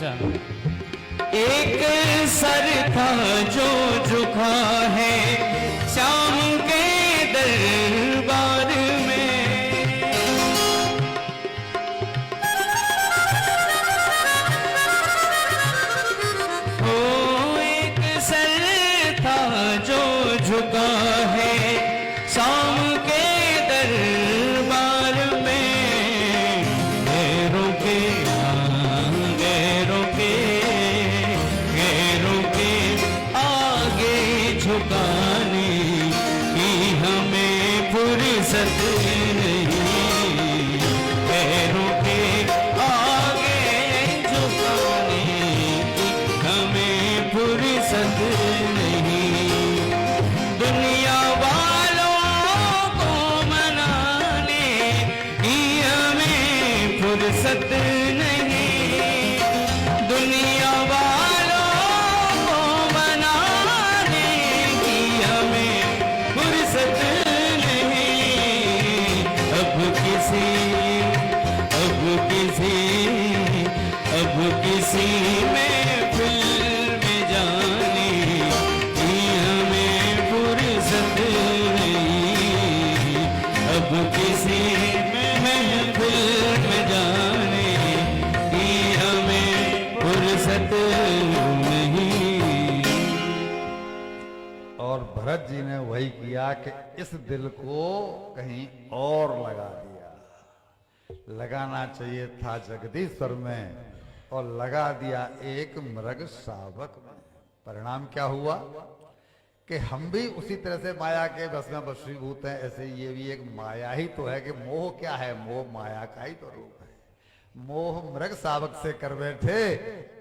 अच्छा। एक सर था जो झुका है श्याम के दरबार में, ओ एक सर था जो झुका है श्याम के दरबार में, गैरों के झुकाने की हमें फुर्सत नहीं, पैरों के आगे झुकाने की हमें फुर्सत नहीं, दुनिया वालों को मनाने की हमें फुर्सत नहीं, दुनिया किसी महफिल में जाने की हमें फुर्सत नहीं, अब किसी महफिल में जाने की हमें फुर्सत नहीं। और भरत जी ने वही किया कि इस दिल को कहीं और लगा दिया, लगाना चाहिए था जगदीश्वर में और लगा दिया एक मृग शावक में। परिणाम क्या हुआ कि हम भी उसी तरह से माया के बस में वशीभूत हैं। ऐसे ये भी एक माया ही तो है कि मोह क्या है, मोह माया का ही तो रूप है। मोह मृग शावक से कर बैठे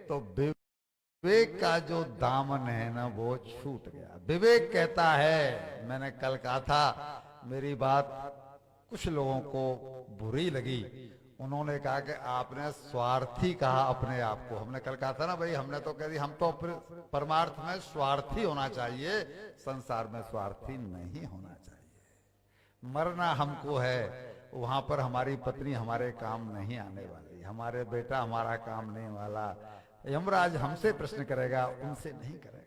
तो विवेक का जो दामन है ना वो छूट गया। विवेक कहता है, मैंने कल कहा था, मेरी बात कुछ लोगों को बुरी लगी, उन्होंने कहा कि आपने स्वार्थी कहा अपने आप को। हमने कल कहा था ना भाई, हमने तो कह दी हम तो परमार्थ में स्वार्थी होना चाहिए, संसार में स्वार्थी नहीं होना चाहिए। मरना हमको है, वहां पर हमारी पत्नी हमारे काम नहीं आने वाली, हमारे बेटा हमारा काम नहीं वाला, यमराज हमसे प्रश्न करेगा, उनसे नहीं करेगा।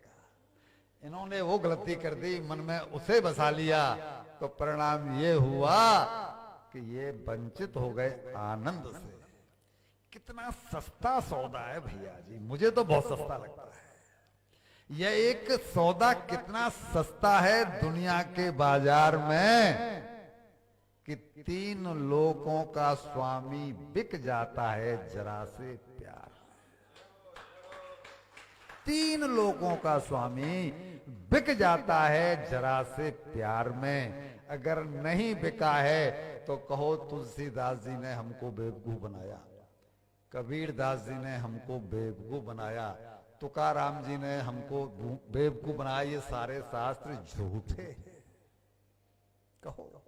इन्होंने वो गलती कर दी, मन में उसे बसा लिया, तो परिणाम ये हुआ कि ये वंचित हो गए आनंद से। कितना सस्ता सौदा है भैया जी, मुझे तो बहुत सस्ता लगता है। यह एक सौदा कितना सस्ता है दुनिया के बाजार में कि 3 लोगों का स्वामी बिक जाता है जरा से प्यार। 3 लोगों का स्वामी बिक जाता है जरा से प्यार में। अगर नहीं बिका है तो कहो तुलसीदास जी ने हमको बेवकूफ बनाया, कबीर दास जी ने हमको बेवकूफ बनाया, तुकाराम जी ने हमको बेवकूफ बनाया, ये सारे शास्त्र झूठे हैं कहो।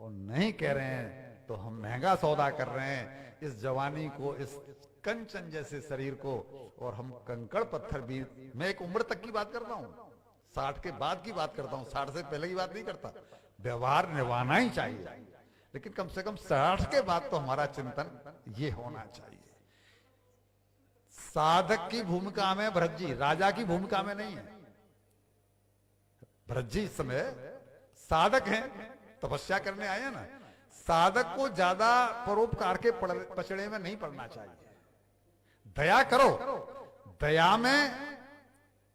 और नहीं कह रहे हैं तो हम महंगा सौदा कर रहे हैं इस जवानी को, इस कंचन जैसे शरीर को, और हम कंकड़ पत्थर भी। मैं एक उम्र तक की बात करता हूँ, 60 के बाद की बात करता हूँ, 60 से पहले की बात नहीं करता। व्यवहार निभाना ही चाहिए, लेकिन कम से कम 60 के बाद तो हमारा चिंतन ये होना चाहिए। साधक की भूमिका में भरत जी, राजा की भूमिका में नहीं है। भरत जी इस समय साधक हैं, तपस्या करने आए हैं ना। साधक को ज्यादा परोपकार के पचड़े में नहीं पड़ना चाहिए। दया करो, दया में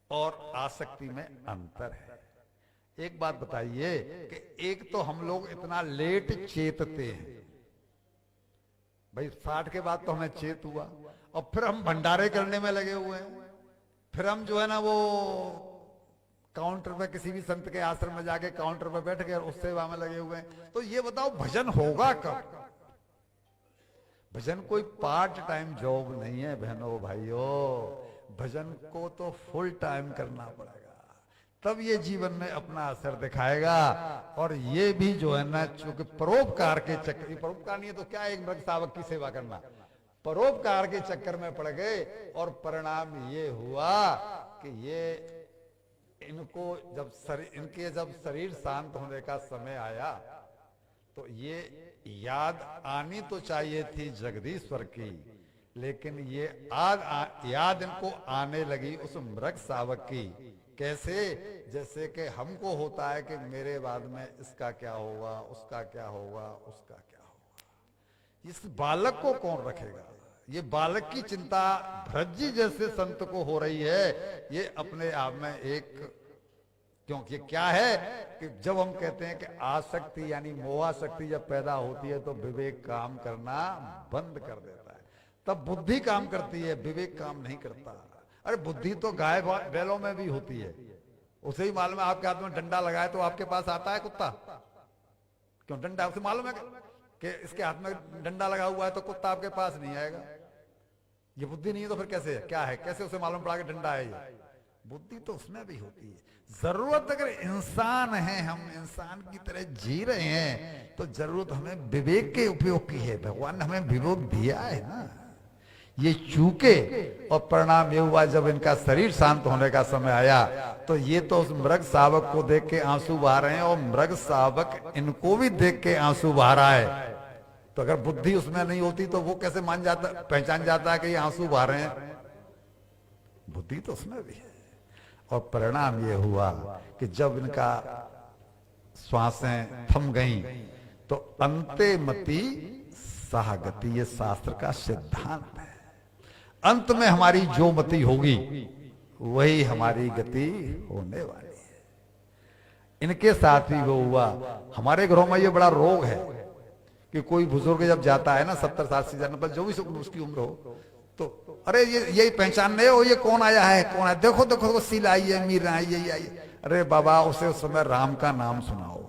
और आसक्ति में अंतर है। एक बात बताइए कि एक तो हम लोग इतना लेट चेतते हैं भाई, 60 के बाद तो हमें चेत हुआ, और फिर हम भंडारे करने में लगे हुए हैं। फिर हम जो है ना वो काउंटर पे, किसी भी संत के आश्रम में जाके काउंटर पे बैठ गए उस सेवा में लगे हुए हैं। तो ये बताओ भजन होगा कब? भजन कोई पार्ट टाइम जॉब नहीं है बहनों भाइयों, भजन को तो फुल टाइम करना पड़ेगा, तब ये जीवन में अपना असर दिखाएगा। और ये भी जो है ना, चूंकि परोपकार के चक्कर, परोपकार नहीं है तो क्या, एक मृग शावक की सेवा करना, परोपकार के चक्कर में पड़ गए, और परिणाम ये हुआ कि ये इनको इनके जब शरीर शांत होने का समय आया तो ये याद आनी तो चाहिए थी जगदीश्वर की, लेकिन ये याद इनको आने लगी उस मृग शावक की। कैसे? जैसे कि हमको होता है कि मेरे बाद में इसका क्या होगा, उसका क्या होगा, उसका क्या होगा, इस बालक को कौन रखेगा। ये बालक की चिंता भरत जी जैसे संत को हो रही है। ये अपने आप में एक, क्योंकि क्या है कि जब हम कहते हैं कि आसक्ति यानी मोहाशक्ति जब पैदा होती है तो विवेक काम करना बंद कर देता है, तब बुद्धि काम करती है, विवेक काम नहीं करता। अरे बुद्धि तो गाय बैलों में भी होती है। उसे ही मालूम है, आपके हाथ में डंडा लगाए तो आपके पास आता है कुत्ता? क्यों? डंडा, उसे मालूम है कि इसके हाथ में डंडा लगा हुआ है तो कुत्ता आपके पास नहीं आएगा। ये बुद्धि नहीं है तो फिर कैसे है? क्या है? कैसे उसे मालूम पड़ा कि डंडा है ये? बुद्धि तो उसमें भी होती है। जरूरत अगर इंसान है, हम इंसान की तरह जी रहे हैं, तो जरूरत हमें विवेक के उपयोग की है। भगवान ने हमें विवेक दिया है ना। ये चूके और परिणाम ये हुआ, जब इनका शरीर शांत होने का समय आया तो ये तो उस मृग शावक को देख के आंसू बहा रहे हैं और मृग शावक इनको भी देख के आंसू बहा रहा है। तो अगर बुद्धि उसमें नहीं होती तो वो कैसे मान जाता, पहचान जाता है कि ये आंसू बहा रहे हैं? बुद्धि तो उसमें भी है। और परिणाम ये हुआ कि जब इनका श्वासें थम गईं तो अंते मति सह गति, ये शास्त्र का सिद्धांत है। अंत में हमारी जो मति होगी वही हमारी गति होने वाली है। इनके साथ ही वो हुआ। हमारे घरों में ये बड़ा रोग है कि कोई बुजुर्ग जब जाता है ना, 70 साल से ज्यादा, जो भी उसकी उम्र हो, तो अरे ये यही पहचान नहीं हो, ये कौन आया है, कौन है, देखो देखो सीला आई है, मीरा आई, यही आई। अरे बाबा, उसे उस समय राम का नाम सुनाओ,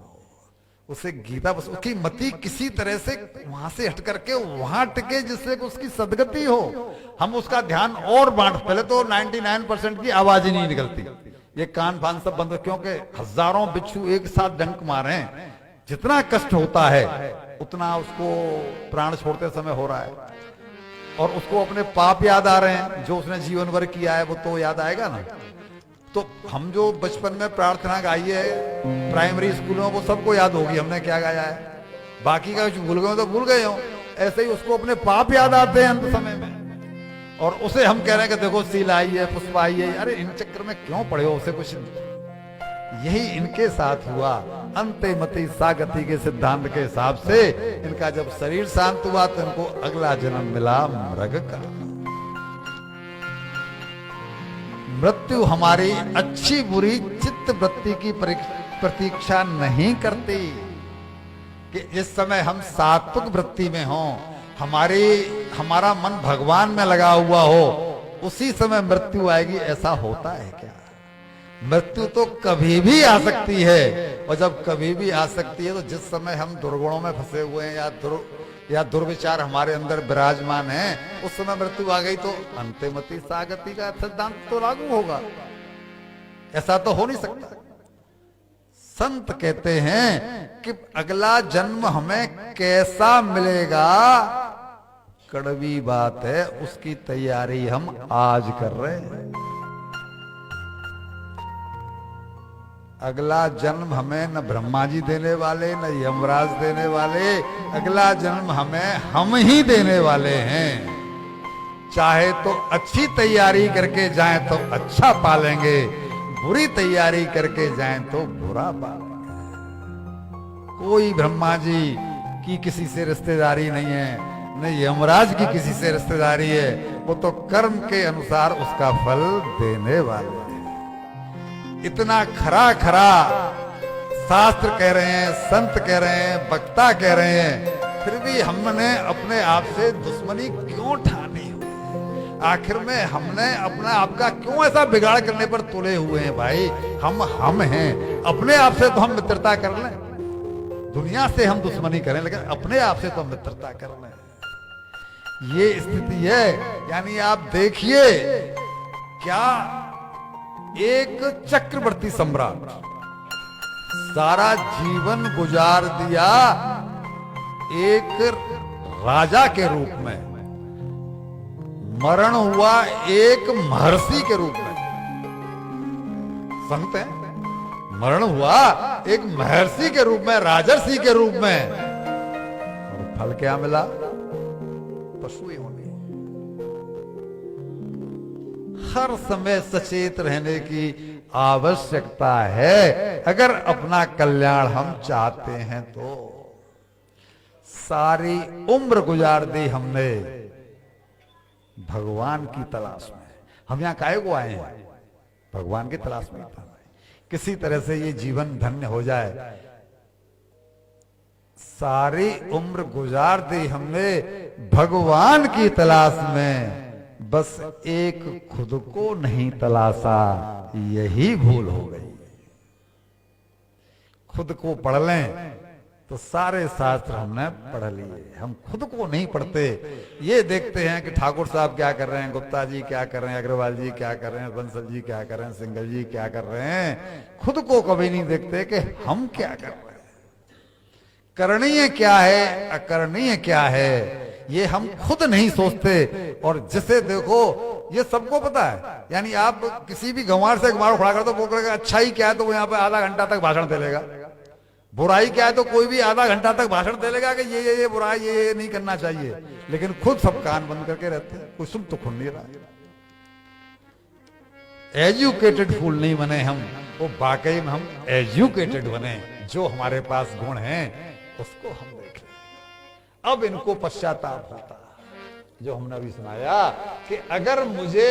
उसे गीता, बस उसकी मति किसी तरह से वहां से हट करके वहां टिके जिससे उसकी सदगति हो। हम उसका ध्यान और बांट, पहले तो 99% की आवाज ही नहीं निकलती, ये कान फान सब बंद, क्योंकि हजारों बिच्छू एक साथ डंक मारे, जितना कष्ट होता है उतना उसको प्राण छोड़ते समय हो रहा है। और उसको अपने पाप याद आ रहे हैं, जो उसने जीवन भर किया है वो तो याद आएगा ना। तो हम जो बचपन में प्रार्थना गाई है प्राइमरी स्कूलों में, वो सबको याद होगी हमने क्या गाया है। बाकी का भूल गए तो भूल गए हो। ऐसे ही उसको अपने पाप याद आते हैं अंत समय में, और उसे हम कह रहे हैं कि देखो सीला आई है, पुष्पा आई है। अरे इन चक्कर में क्यों पड़े हो, उसे कुछ। यही इनके साथ हुआ। अंते मति सागति के सिद्धांत के हिसाब से इनका जब शरीर शांत हुआ तो इनको अगला जन्म मिला मृग का। मृत्यु हमारी अच्छी बुरी चित्त वृत्ति की प्रतीक्षा नहीं करती कि इस समय हम सात्विक वृत्ति में हों, हमारा मन भगवान में लगा हुआ हो, उसी समय मृत्यु आएगी। ऐसा होता है क्या? मृत्यु तो कभी भी आ सकती है, और जब कभी भी आ सकती है तो जिस समय हम दुर्गुणों में फंसे हुए हैं या दुर्विचार हमारे अंदर विराजमान है, उस समय मृत्यु आ गई तो अंतिमति सागति का सिद्धांत तो लागू होगा। ऐसा तो हो नहीं सकता। संत कहते हैं कि अगला जन्म हमें कैसा मिलेगा, कड़वी बात है, उसकी तैयारी हम आज कर रहे हैं। अगला जन्म हमें न ब्रह्मा जी देने वाले, न यमराज देने वाले, अगला जन्म हमें हम ही देने वाले हैं। चाहे तो अच्छी तैयारी करके जाएं तो अच्छा पालेंगे, बुरी तैयारी करके जाएं तो बुरा पालेंगे। कोई ब्रह्मा जी की किसी से रिश्तेदारी नहीं है, न यमराज की किसी से रिश्तेदारी है, वो तो कर्म के अनुसार उसका फल देने वाले हैं। इतना खरा खरा शास्त्र कह रहे हैं, संत कह रहे हैं, वक्ता कह रहे हैं, फिर भी हमने अपने आप से दुश्मनी क्यों ठानी? आखिर में हमने अपना आपका क्यों ऐसा बिगाड़ करने पर तुले हुए हैं? भाई हम हैं, अपने आप से तो हम मित्रता कर लें, दुनिया से हम दुश्मनी करें, लेकिन अपने आप से तो मित्रता कर लें। ये स्थिति है। यानी आप देखिए, क्या एक चक्रवर्ती सम्राट सारा जीवन गुजार दिया एक राजा के रूप में, मरण हुआ एक महर्षि के रूप में। समझते हैं? मरण हुआ एक महर्षि के रूप में, राजर्षि के रूप में, और फल क्या मिला? पशु ही होने। हर समय सचेत रहने की आवश्यकता है। अगर अपना कल्याण हम चाहते हैं तो सारी उम्र गुजार दी हमने भगवान की तलाश में। हम यहां काहे को आए हैं? भगवान की तलाश में। किसी तरह से ये जीवन धन्य हो जाए। सारी उम्र गुजार दी हमने भगवान की तलाश में, बस एक खुद को नहीं तलाशा, यही भूल हो गई। खुद को पढ़ लें तो सारे शास्त्र हमने पढ़ लिए, हम खुद को नहीं पढ़ते। ये देखते हैं कि ठाकुर साहब क्या कर रहे हैं, गुप्ता जी क्या कर रहे हैं, अग्रवाल जी क्या कर रहे हैं, बंसल जी क्या कर रहे हैं, सिंघल जी क्या कर रहे हैं। खुद को कभी नहीं देखते कि हम क्या कर रहे हैं, करणीय क्या है, अकरणीय क्या है, ये हम खुद नहीं सोचते। और जिसे देखो ये सबको पता है। यानी आप किसी भी गंवार से गंवार खड़ा कर दो, वो कहेगा अच्छाई क्या है तो वो यहाँ पे आधा घंटा तक भाषण दे लेगा। बुराई क्या है तो कोई भी आधा घंटा तक भाषण दे लेगा कि ये बुराई ये नहीं करना चाहिए। लेकिन खुद सब कान बंद करके रहते हैं, कोई सुन तो खुल नहीं रहा। एजुकेटेड फूल नहीं बने हम, वो वाकई में हम एजुकेटेड बने। जो हमारे पास गुण हैं उसको हम देख लें। अब इनको पश्चाताप होता जो हमने अभी सुनाया कि अगर मुझे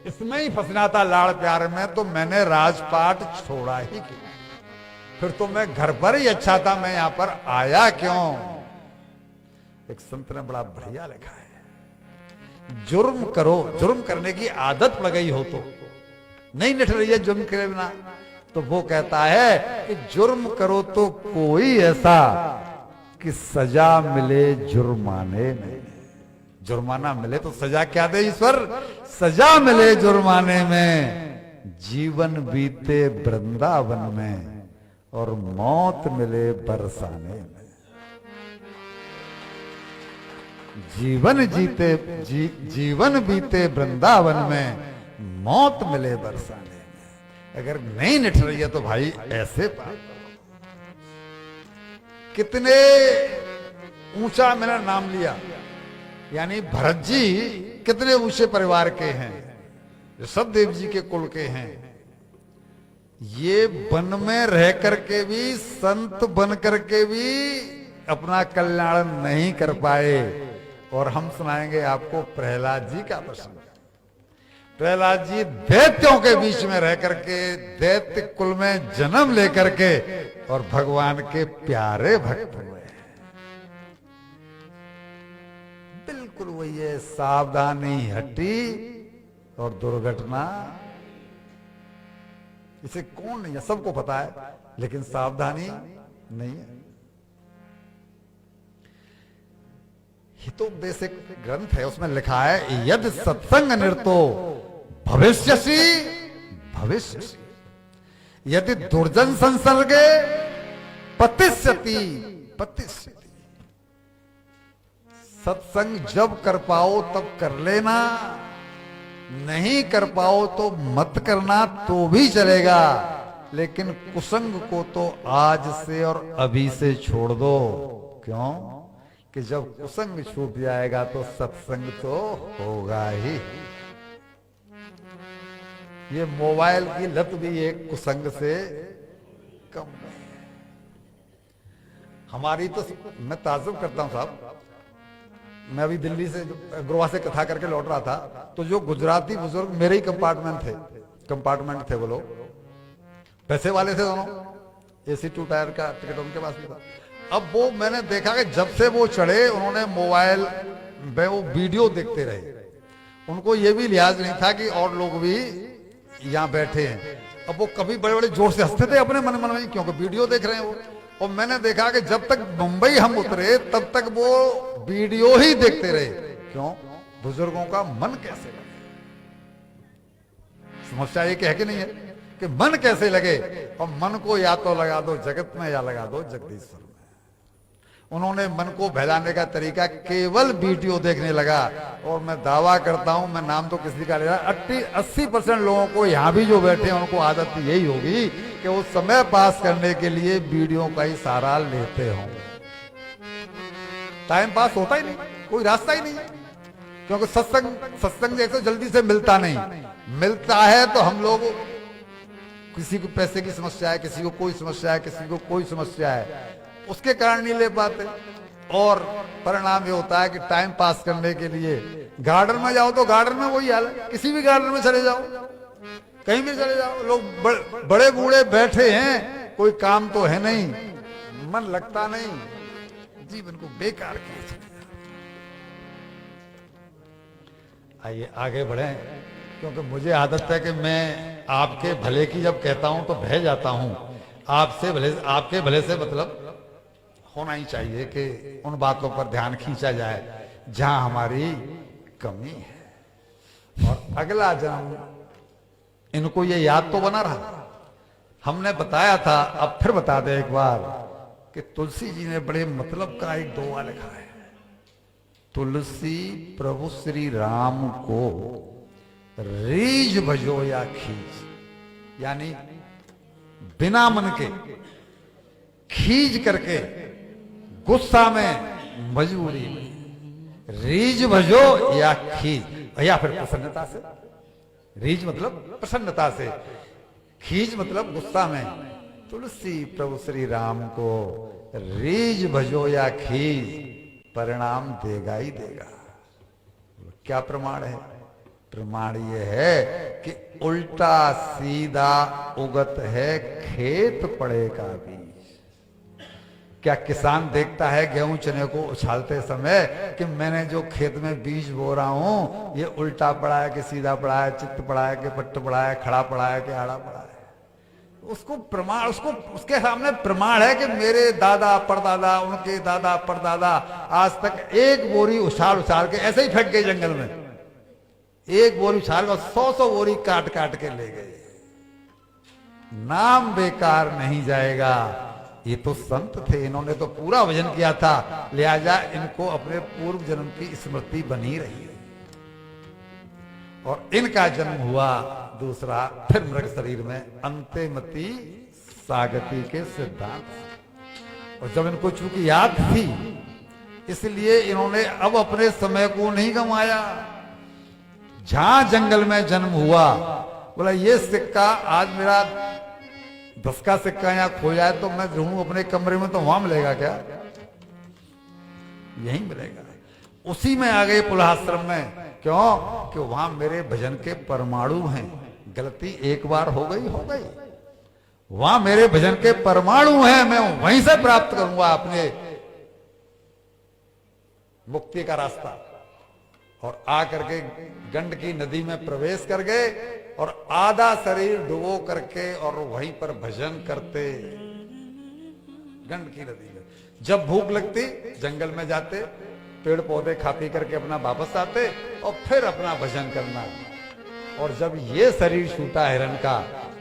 इसमें ही फंसना था लाड़ प्यार में तो मैंने राजपाट छोड़ा ही क्यों? फिर तो मैं घर पर ही अच्छा था, मैं यहां पर आया क्यों? एक संत ने बड़ा बढ़िया लिखा है, जुर्म करो, जुर्म करने की आदत पड़ गई हो तो नहीं निठ रही है जुर्म करे बिना, तो वो कहता है कि जुर्म करो तो कोई ऐसा कि सजा मिले जुर्माने में। जुर्माना मिले तो सजा क्या दे ईश्वर? सजा मिले जुर्माने में। जीवन बीते वृंदावन में और मौत मिले बरसाने में। जीवन बीते वृंदावन में, मौत मिले बरसाने में। अगर नहीं निठ रही है तो भाई ऐसे पाप। कितने ऊंचा मैंने नाम लिया, यानी भरत जी कितने ऊंचे परिवार के हैं, सतदेव जी के कुल के हैं। ये वन में रह करके भी, संत बन करके भी अपना कल्याण नहीं कर पाए। और हम सुनाएंगे आपको प्रहलाद जी का प्रसंग। प्रहलाद जी दैत्यों के बीच में रह करके, दैत्य कुल में जन्म लेकर के और भगवान के प्यारे भक्त हुए। बिल्कुल वही है, सावधानी हटी और दुर्घटना। इसे कौन नहीं है, सबको पता है, लेकिन सावधानी नहीं है। हितोपदेशक ग्रंथ है, उसमें लिखा है यदि सत्संग निरतो भविष्यसि भविष्यसि, यदि दुर्जन संसर्गे पतिष्यति पतिष्यति। सत्संग जब कर पाओ तब कर लेना, नहीं कर पाओ तो मत करना तो भी चलेगा, लेकिन कुसंग को तो आज से और अभी से छोड़ दो। क्यों? कि जब कुसंग छूट जाएगा तो सत्संग तो होगा ही। ये मोबाइल की लत भी एक कुसंग से कम नहीं है। हमारी तो, मैं ताज्जुब करता हूं साहब, मैं अभी दिल्ली से गोवा से कथा करके लौट रहा था, तो जो गुजराती बुजुर्ग मेरे ही कंपार्टमेंट थे वो लोग, पैसे वाले थे दोनों, AC 2 टायर का टिकट उनके पास भी था। अब वो मैंने देखा कि जब से वो चढ़े उन्होंने मोबाइल में वो वीडियो देखते रहे। उनको ये भी लिहाज नहीं था कि और लोग भी यहाँ बैठे हैं। अब वो कभी बड़े बड़े जोर से हंसते थे अपने मन में, क्योंकि वीडियो देख रहे हैं वो। और मैंने देखा कि जब तक मुंबई हम उतरे तब तक वो वीडियो ही देखते रहे। क्यों? बुजुर्गों का मन कैसे लगे। समस्या ये है कि नहीं है कि मन कैसे लगे, और मन को या तो लगा दो जगत में या लगा दो जगदीश्वर में। उन्होंने मन को बहलाने का तरीका केवल वीडियो देखने लगा। और मैं दावा करता हूं, मैं नाम तो किसी का ले रहा, 80% लोगों को यहां भी जो बैठे हैं उनको आदत यही होगी कि वो समय पास करने के लिए वीडियो का ही सहारा लेते हों। टाइम पास होता ही नहीं, कोई रास्ता ही नहीं है, क्योंकि सत्संग जैसे जल्दी से मिलता नहीं। मिलता है तो हम लोग, किसी को पैसे की समस्या है, किसी को कोई समस्या है, किसी को कोई समस्या है, उसके कारण नहीं ले पाते। और परिणाम ये होता है कि टाइम पास करने के लिए गार्डन में जाओ तो गार्डन में वही हाल है, किसी भी गार्डन में चले जाओ, कहीं भी चले जाओ, लोग बड़े बूढ़े बैठे हैं, कोई काम तो है नहीं, मन लगता नहीं, जीवन को बेकार किए चले जाओ। आइए आगे बढ़े, क्योंकि मुझे आदत है कि मैं आपके भले की जब कहता हूं तो बह जाता हूं। आपसे भले, आपके भले से मतलब होना ही चाहिए कि उन बातों पर ध्यान खींचा जाए जहां हमारी कमी है। और अगला जन्म इनको ये याद तो बना रहा, हमने बताया था, अब फिर बता दे एक बार कि तुलसी जी ने बड़े मतलब का एक दोहा लिखा है। तुलसी प्रभु श्री राम को रीझ भजो या खींच, यानी बिना मन के खींच करके, गुस्सा में, मजबूरी में, रीझ भजो या खींच, या फिर प्रसन्नता से। रीझ मतलब प्रसन्नता से, खींच मतलब गुस्सा में। तुलसी प्रभु श्री राम को रीझ भजो या खींच, परिणाम देगा ही देगा। क्या प्रमाण है? प्रमाण ये है कि उल्टा सीधा उगत है खेत पड़े का बीज। क्या किसान देखता है गेहूं चने को उछालते समय कि मैंने जो खेत में बीज बो रहा हूं ये उल्टा पड़ा है कि सीधा पड़ा है, चित्त पड़ा है कि पट्ट पड़ा है, खड़ा पड़ा है कि आड़ा पड़ा है? उसको प्रमाण, उसको उसके सामने प्रमाण है कि मेरे दादा परदादा, उनके दादा परदादा आज तक एक बोरी उछाल उछाल के ऐसे ही फेंक गए जंगल में, एक बोरी उछाल और 100 बोरी काट काट के ले गए। नाम बेकार नहीं जाएगा। ये तो संत थे, इन्होंने तो पूरा भजन किया था, लिहाजा इनको अपने पूर्व जन्म की स्मृति बनी रही है। और इनका जन्म हुआ दूसरा फिर मृग शरीर में, अंत्यमति सागति के सिद्धांत। और जब इनको चूंकि याद थी, इसलिए इन्होंने अब अपने समय को नहीं गंवाया। जहां जंगल में जन्म हुआ, बोला ये सिक्का आज मेरा 10 का सिक्का यहाँ खो जाए तो मैं रहूं अपने कमरे में, तो वहां मिलेगा क्या? यहीं मिलेगा। उसी में आ गए पुलहाश्रम में। क्यों? कि वहां मेरे भजन के परमाणु हैं। गलती एक बार हो गई, हो गई। वहां मेरे भजन के परमाणु हैं, मैं वहीं से प्राप्त करूंगा अपने मुक्ति का रास्ता। और आकर के गंडकी नदी में प्रवेश कर गए और आधा शरीर डुबो करके और वहीं पर भजन करते गंडकी नदी में। जब भूख लगती जंगल में जाते, पेड़ पौधे खा पी करके अपना वापस आते और फिर अपना भजन करना। और जब ये शरीर छूटा हिरण का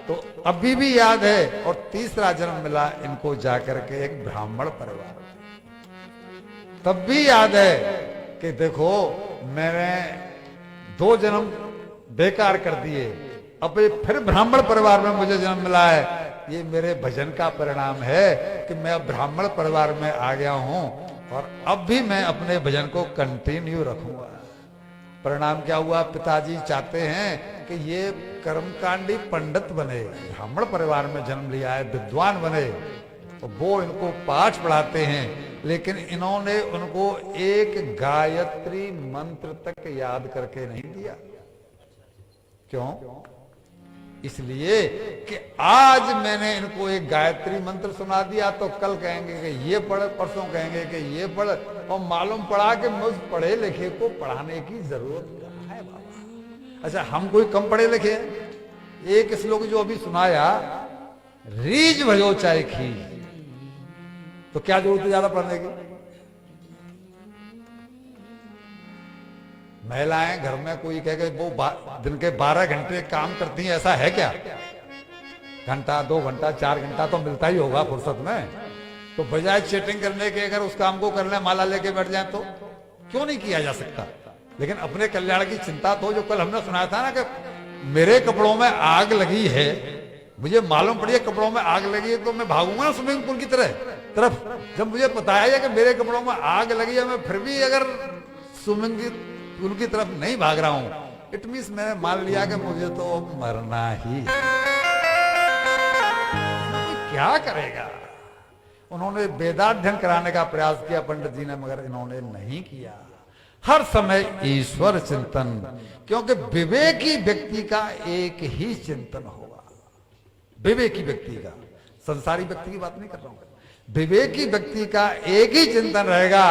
तो अभी भी याद है। और तीसरा जन्म मिला इनको जाकर के एक ब्राह्मण परिवार, तब भी याद है कि देखो मैंने 2 जन्म बेकार कर दिए, अब ये फिर ब्राह्मण परिवार में मुझे जन्म मिला है। ये मेरे भजन का परिणाम है कि मैं अब ब्राह्मण परिवार में आ गया हूं और अब भी मैं अपने भजन को कंटिन्यू रखूंगा। परिणाम क्या हुआ? पिताजी चाहते हैं कि ये कर्मकांडी पंडित बने, ब्राह्मण परिवार में जन्म लिया है, विद्वान बने, तो वो इनको पाठ पढ़ाते हैं। लेकिन इन्होंने उनको एक गायत्री मंत्र तक याद करके नहीं दिया। क्यों? इसलिए कि आज मैंने इनको एक गायत्री मंत्र सुना दिया तो कल कहेंगे कि ये पढ़, परसों कहेंगे कि ये पढ़, और मालूम पड़ा कि मुझ पढ़े लिखे को पढ़ाने की जरूरत क्या है बाबा? अच्छा, हम कोई कम पढ़े लिखे? एक श्लोक जो अभी सुनाया, रीझ भजो चाहे खींच, तो क्या जरूरत है ज्यादा पढ़ने की? महिलाएं घर में कोई कहे वो दिन के 12 घंटे काम करती हैं, ऐसा है क्या? घंटा 2 घंटा 4 घंटा तो मिलता ही होगा फुर्सत में। तो बजाय चैटिंग करने के अगर उस काम को कर ले, माला लेके बैठ जाए, तो क्यों नहीं किया जा सकता? लेकिन अपने कल्याण की चिंता तो, जो कल हमने सुनाया था ना कि मेरे कपड़ों में आग लगी है, मुझे मालूम पड़ी है कपड़ों में आग लगी है, तो मैं भागूंगा ना स्विमिंग पूल की तरफ। जब मुझे पता है कि मेरे कपड़ों में आग लगी है, मैं फिर भी अगर स्विमिंग पूल की तरफ नहीं भाग रहा हूं इट मीन्स मैंने मान लिया कि मुझे तो मरना ही है। क्या करेगा? उन्होंने वेदाध्ययन कराने का प्रयास किया पंडित जी ने, मगर इन्होंने नहीं किया। हर समय ईश्वर चिंतन, क्योंकि विवेकी व्यक्ति का एक ही चिंतन होगा। विवेकी व्यक्ति का, संसारी व्यक्ति की बात नहीं कर रहा हूं। विवेकी व्यक्ति का एक ही चिंतन रहेगा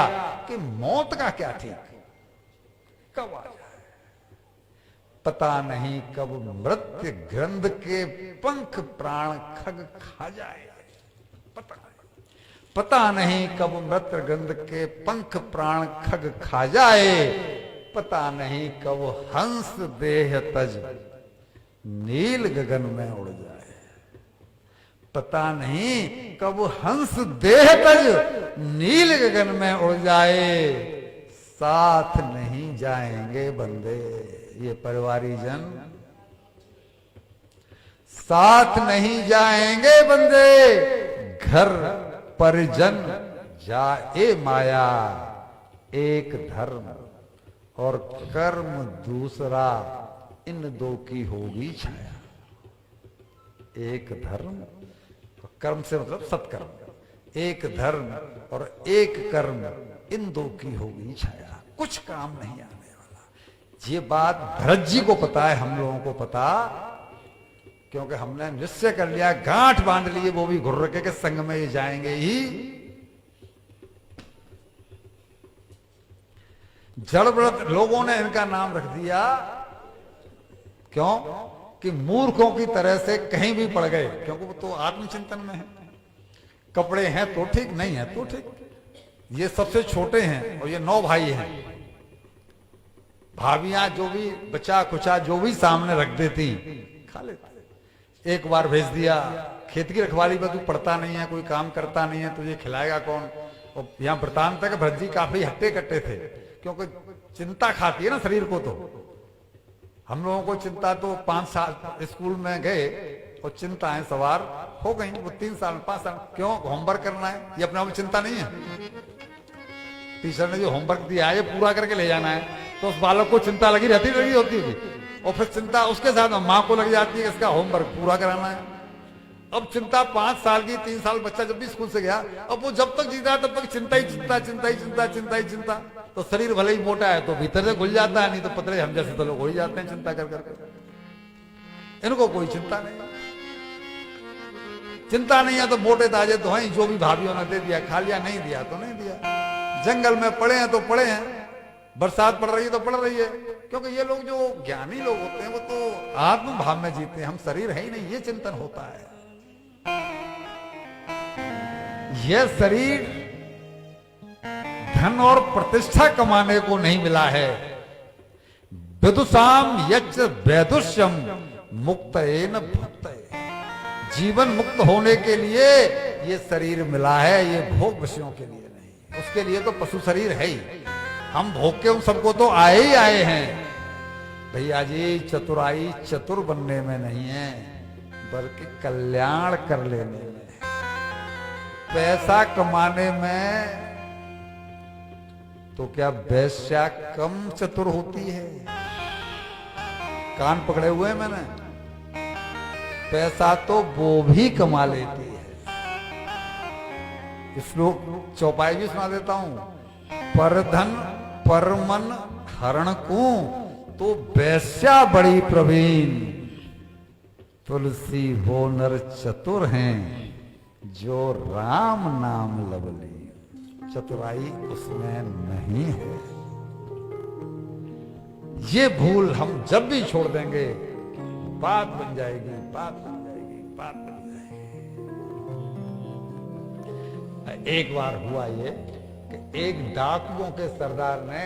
कि मौत का क्या ठीक, कब आ जाए, पता नहीं कब मृत्यु ग्रंथ के पंख प्राण खग खा जाए। पता नहीं कब मृत्यु ग्रंथ के पंख प्राण खग खा जाए। पता नहीं कब हंस देह तज नील गगन में उड़ जाए। पता नहीं कब हंस देह तज नील गगन में उड़ जाए। साथ नहीं जाएंगे बंदे, ये परिवारी जन साथ नहीं जाएंगे बंदे। घर परिजन जाए माया, एक धर्म और कर्म दूसरा, इन दो की होगी छाया। एक धर्म, कर्म से मतलब सत्कर्म, एक धर्म और एक कर्म, इन दो की होगी छाया। कुछ काम नहीं आने वाला। ये बात भरत जी को पता है, हम लोगों को पता, क्योंकि हमने निश्चय कर लिया, गांठ बांध लिए, वो भी घुर्रके के संग में ही जाएंगे ही। जड़व्रत लोगों ने इनका नाम रख दिया, क्यों कि मूर्खों की तरह से कहीं भी पड़ गए, क्योंकि वो तो आत्मचिंतन में है। कपड़े हैं तो ठीक, नहीं है तो ठीक। ये सबसे छोटे हैं और ये 9 भाई हैं। भाभियां जो भी बचा कुचा जो भी सामने रख देती खा लेते। एक बार भेज दिया, खेत की रखवाली में तू पढ़ता नहीं है, कोई काम करता नहीं है, तुझे खिलाएगा कौन? और यहाँ वृतांत है कि भरत जी काफी हट्टे कट्टे थे, क्योंकि चिंता खाती है ना शरीर को। तो हम लोगों को चिंता तो 5 साल स्कूल में गए और चिंताएं सवार हो गई। वो 3 साल 5 साल क्यों होमवर्क करना है, ये अपने आप में चिंता नहीं है। टीचर ने जो होमवर्क दिया है ये पूरा करके ले जाना है, तो उस बालक को चिंता लगी रहती होती होगी। और फिर चिंता उसके साथ माँ को लग जाती है कि इसका होमवर्क पूरा कराना है। अब चिंता 5 साल की 3 साल बच्चा जब भी स्कूल से गया, अब वो जब तक जीता तब तक चिंता ही चिंता, चिंता ही चिंता, चिंता ही चिंता। तो शरीर भले ही मोटा है तो भीतर से घुल जाता है, नहीं तो पतले हम जैसे तो लोग हो ही जाते हैं चिंता कर करके। इनको कोई चिंता नहीं, चिंता नहीं है तो मोटे ताजे तो हैं, जो भी भाभीियों ने दे दिया खा लिया, नहीं दिया तो नहीं दिया। जंगल में पड़े हैं तो पड़े हैं, बरसात पड़ रही है तो पड़ रही है, क्योंकि ये लोग जो ज्ञानी लोग होते हैं वो तो आत्म भाव में जीते हैं। हम शरीर है ही नहीं, ये चिंतन होता है। यह शरीर धन और प्रतिष्ठा कमाने को नहीं मिला है। विदुषाम यच्च वैदुष्यम मुक्तेन भुक्ते, जीवन मुक्त होने के लिए ये शरीर मिला है, ये भोग विषयों के लिए नहीं। उसके लिए तो पशु शरीर है ही, हम भोग के उन सबको तो आए ही आए हैं। भैया जी चतुराई चतुर बनने में नहीं है, बल्कि कल्याण कर लेने में, पैसा कमाने में। तो क्या वेश्या कम चतुर होती है? कान पकड़े हुए मैंने, पैसा तो वो भी कमा लेती है। श्लोक चौपाई भी सुना देता हूं। परधन परमन हरण को तो वेश्या बड़ी प्रवीण, तुलसी हो नर चतुर हैं जो राम नाम लवली। चतुराई उसमें नहीं है। ये भूल हम जब भी छोड़ देंगे बात बन जाएगी, बात बन जाएगी, बात बन जाएगी। एक बार हुआ ये कि एक डाकुओं के सरदार ने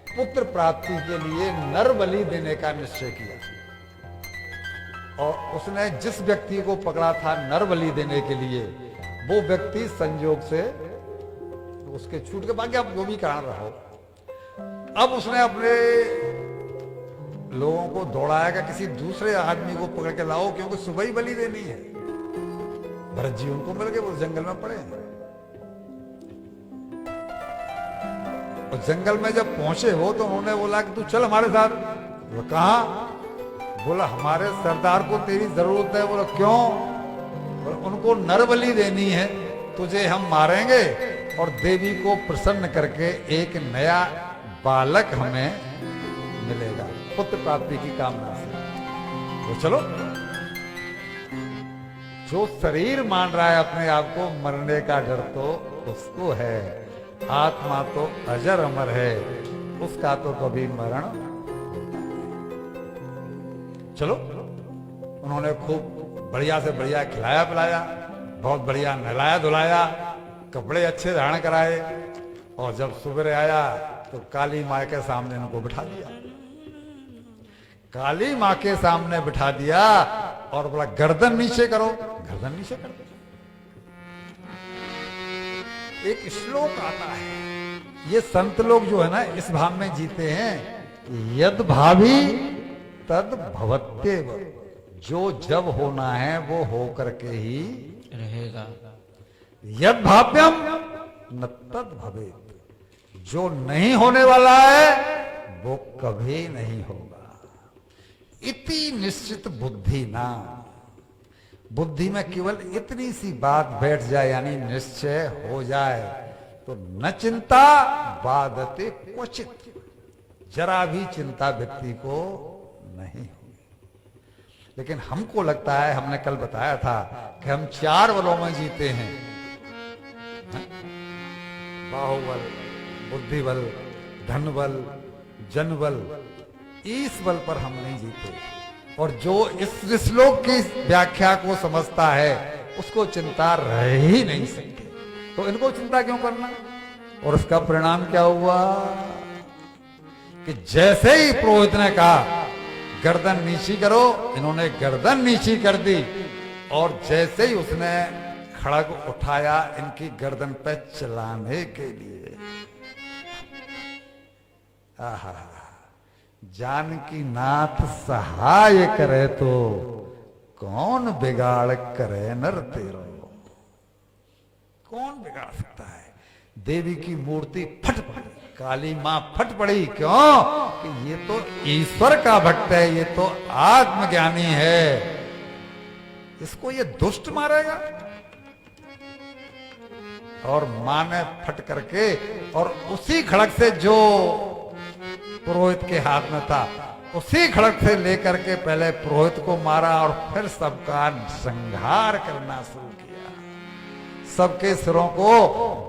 पुत्र प्राप्ति के लिए नर बलि देने का निश्चय किया, और उसने जिस व्यक्ति को पकड़ा था नर बलि देने के लिए, वो व्यक्ति संयोग से उसके छूट के बाकी आप जो भी कारण रहा हो, अब उसने अपने लोगों को दौड़ाया कि किसी दूसरे आदमी को पकड़ के लाओ, क्योंकि सुबह ही बलि देनी है। भरत जी उनको मिल गए, वो जंगल में पड़े हैं। और जंगल में जब पहुंचे वो, तो उन्होंने बोला कि तू चल हमारे साथ, वो कहा? बोला हमारे सरदार को तेरी जरूरत है। बोला क्यों? बोला उनको नरबली देनी है, तुझे हम मारेंगे और देवी को प्रसन्न करके एक नया बालक हमें मिलेगा पुत्र प्राप्ति की कामना से। तो चलो, जो शरीर मान रहा है अपने आप को, मरने का डर तो उसको है, आत्मा तो अजर अमर है, उसका तो कभी मरण। चलो, उन्होंने खूब बढ़िया से बढ़िया खिलाया पिलाया, बहुत बढ़िया नहलाया धुलाया, कपड़े अच्छे धारण कराए, और जब सुबह आया तो काली माँ के सामने उनको बिठा दिया। काली माँ के सामने बिठा दिया और बोला गर्दन नीचे करो। गर्दन नीचे कर दो। एक श्लोक आता है, ये संत लोग जो है ना इस भाव में जीते हैं, यद भावी तद भवत्येव, जो जब होना है वो हो करके ही रहेगा। यद भाव्यम न तद भवेत, जो नहीं होने वाला है वो कभी नहीं होगा। इति निश्चित बुद्धि ना, बुद्धि में केवल इतनी सी बात बैठ जाए, यानी निश्चय हो जाए, तो न चिंता बाधते क्वचित, जरा भी चिंता व्यक्ति को नहीं होगी। लेकिन हमको लगता है, हमने कल बताया था कि हम 4 बलों में जीते हैं, बाहुबल, बुद्धि बल, धन बल, जन बल, इस बल पर हम नहीं जीते। और जो इस श्लोक की व्याख्या को समझता है उसको चिंता रह ही नहीं सकती, तो इनको चिंता क्यों करना। और उसका परिणाम क्या हुआ कि जैसे ही पुरोहित ने कहा गर्दन नीची करो, इन्होंने गर्दन नीची कर दी, और जैसे ही उसने खड़ग उठाया इनकी गर्दन पे चलाने के लिए, आहा, जानकी नाथ सहाय करे तो कौन बिगाड़ करे नर तेरो। कौन बिगाड़ सकता है। देवी की मूर्ति फट पड़ी, काली मां फट पड़ी। क्यों? कि ये तो ईश्वर का भक्त है, ये तो आत्मज्ञानी है, इसको ये दुष्ट मारेगा। और मां ने फट करके, और उसी खड़ग से जो पुरोहित के हाथ में था, उसी खड़ग से लेकर के पहले पुरोहित को मारा और फिर सबका संहार करना शुरू किया। सबके सिरों को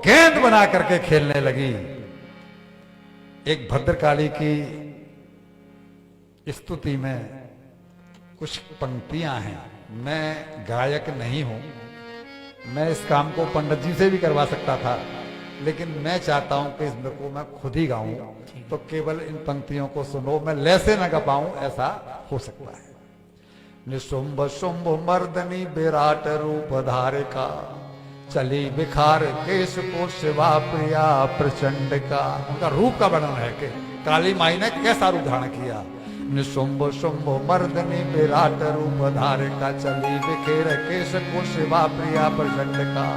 गेंद बना करके खेलने लगी। एक भद्रकाली की स्तुति में कुछ पंक्तियां हैं। मैं गायक नहीं हूं, मैं इस काम को पंडित जी से भी करवा सकता था, लेकिन मैं चाहता हूं कि इसको मैं खुद ही गाऊं, तो केवल इन पंक्तियों को सुनो। मैं लैसे न गा पाऊं ऐसा हो सकता है। निशुंभ शुंभ मर्दनी विराट रूप धारिका, चली बिखार केश को शिवा प्रिया प्रचंड का। उनका रूप का वर्णन है कि काली माई ने कैसा रूप धारण किया। निशुंभ शुंभ मर्दनी विराट रूप धारिका, चली बिखेर केश को शिवा प्रिया प्रचंड का।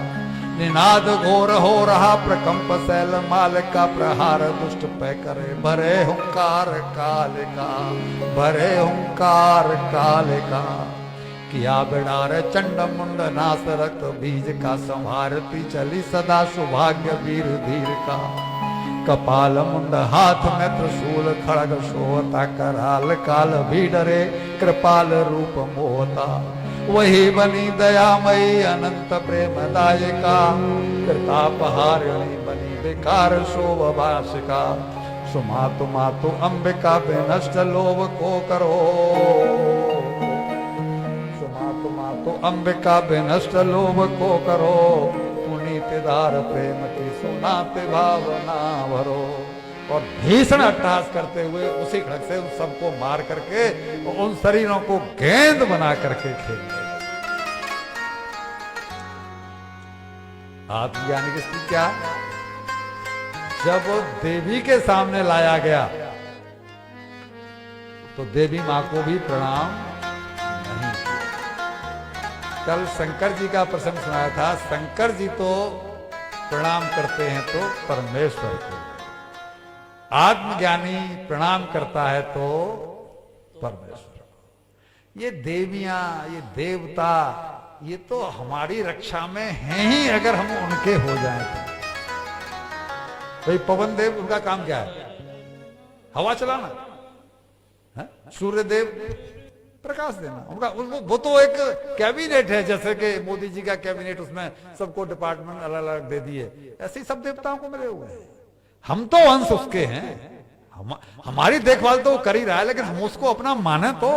निनाद घोर हो रहा प्रकंप शैल माल का, प्रहार दुष्ट पे करे भरे हुंकार काल का, भरे हुंकार काल का। किया बिडार चंड मुंड नास रक्त बीज का, संभारती चली सदा सौभाग्य वीर धीर का। कपाल मुंड हाथ में त्रिशूल खड़ग सोता, कराल काल भी डरे कृपाल रूप मोहता। वही बनी दयामयी अनंत प्रेम दायिका, कृतापहारिणी बनी विकार शोभाषिका। सुमातु मातु अंबिका विनष्ट लोभ को करो, सुमातु मातु अंबिका विनष्ट लोभ को करो। पुनीतदार प्रेम की सुनाते भावना भरो। और भीषण अट्टहास करते हुए उसी खड़ग से उन सबको मार करके उन शरीरों को गेंद बना करके खेलते। आत्मज्ञानी की स्थिति क्या? जब देवी के सामने लाया गया तो देवी मां को भी प्रणाम नहीं किया। कल शंकर जी का प्रसंग सुनाया था। शंकर जी तो प्रणाम करते हैं तो परमेश्वर को, आत्मज्ञानी प्रणाम करता है तो परमेश्वर को। ये देवियां, ये देवता, ये तो हमारी रक्षा में हैं ही, अगर हम उनके हो जाएं तो। भाई पवन देव, उनका काम क्या है? हवा चलाना है? सूर्य देव प्रकाश देना। उनका वो तो एक कैबिनेट है, जैसे कि मोदी जी का कैबिनेट, उसमें सबको डिपार्टमेंट अलग अलग दे दिए, ऐसे ही सब देवताओं को मिले हुए हैं। हम तो अंश उसके हैं, हमारी देखभाल तो वो कर ही रहा है, लेकिन हम उसको अपना माने तो।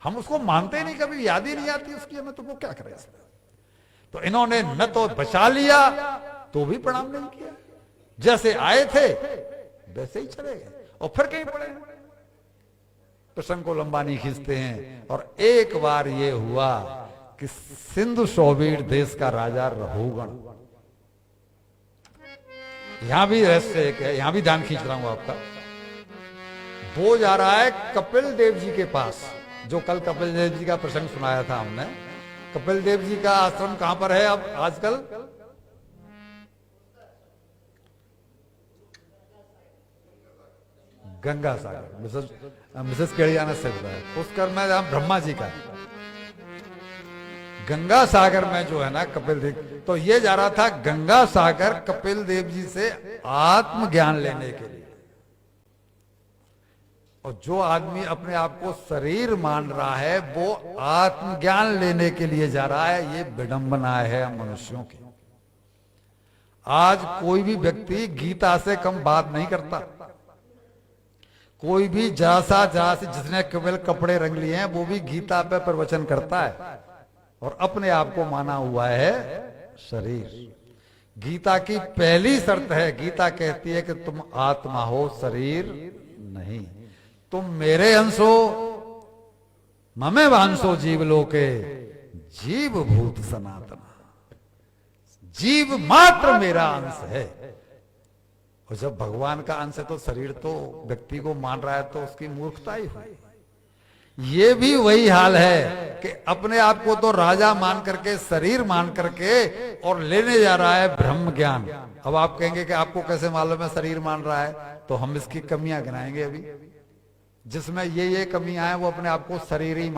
हम उसको मानते ही नहीं, कभी याद ही नहीं आती उसकी हमें, तो वो क्या करें इसमें। तो इन्होंने न तो बचा लिया तो भी प्रणाम नहीं किया, जैसे आए थे वैसे ही चले गए, और फिर कहीं पड़े। प्रसंग को लंबा नहीं खींचते हैं। और एक बार ये हुआ कि सिंधु शोभीर देश का राजा रहुगण, यहां भी रहस्य एक है, यहां भी ध्यान खींच रहा हूं आपका। वो जा रहा है कपिल देव जी के पास, जो कल कपिल देव जी का प्रसंग सुनाया था हमने। कपिल देव जी का आश्रम कहां पर है अब आजकल? गंगा सागर। मिसेस केड़िया ने से बताया। पुष्कर में ब्रह्मा जी का, गंगा सागर में जो है ना कपिल देव, तो ये जा रहा था गंगा सागर कपिल देव जी से आत्मज्ञान लेने के लिए। और जो आदमी अपने आप को शरीर मान रहा है, वो आत्मज्ञान लेने के लिए जा रहा है। ये विडंबना है मनुष्यों की। आज कोई भी व्यक्ति गीता से कम बात नहीं करता। कोई भी जैसा जिसने केवल कपड़े रंग लिए हैं, वो भी गीता पे प्रवचन करता है और अपने आप को माना हुआ है शरीर। गीता की पहली शर्त है, गीता कहती है कि तुम आत्मा हो, शरीर नहीं। तुम मेरे अंश हो, ममे वांसो जीव लोके, जीव भूत सनातन। जीव मात्र मेरा अंश है। और जब भगवान का अंश है तो शरीर तो व्यक्ति को मान रहा है, तो उसकी मूर्खता ही हुई। ये भी वही हाल है कि अपने आप को तो राजा मान करके, शरीर मान करके, और लेने जा रहा है ब्रह्म ज्ञान। अब आप कहेंगे कि आपको कैसे मालूम है शरीर मान रहा है? तो हम इसकी कमियां गिनाएंगे अभी। जिसमें ये कमियां हैं, वो अपने आप को शरीर ही